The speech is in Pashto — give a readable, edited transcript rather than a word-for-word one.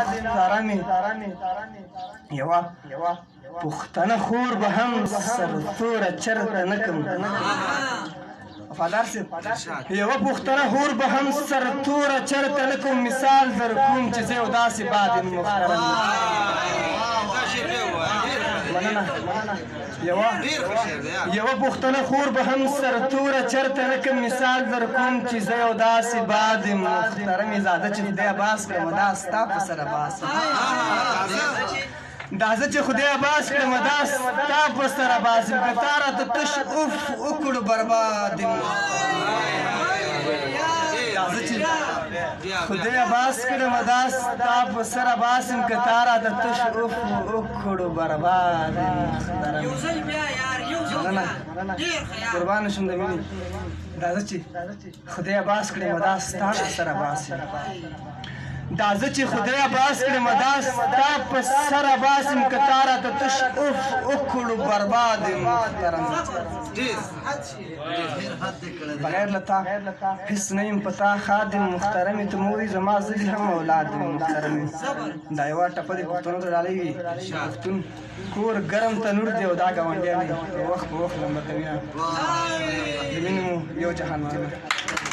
محترمې یوه پښتنه خور به هم سرتوره چرته نه کم وفادار صاحب یوه پښتنه خور به هم سرتوره چرته نه کوم مثال در کوم چې زه یو داسې باد یم محترم مننه یوه پښتنه خور به هم سرتوره چرته نه کوم مثال در کوم چې زه یو داسې باد یم محترمې زاده چې خدای عباس کړمه دا ستا په سره باسم دا زه چې خدای عباس کړمه دا ستا په سره باسم که تا راته تش اوف وکړو برباد یم خدای عباس کړمه دا ستا په سره باسم که تا راته تش اوف وکړو برباد یم مننه قربانه شم د مینې دا زه چې خدای عباس کړمه دا ستا په سره باسم دا زه چې خدای عباس کړمه دا ستا په سره باسم که تا راته تش اوف وکړو برباد یم محترم بغیر له تا هېڅ نه یم په تا خادم محترمې ته مور یې زما زه دې هم اولاد یم محترمې دا یوه ټپه دې پښتنو ته ډالۍ وي پښتون کور ګرم تنور دی او دا ګاونډیان یې وخت په وخت لمبه کوي د مینې مو یو جهان مننه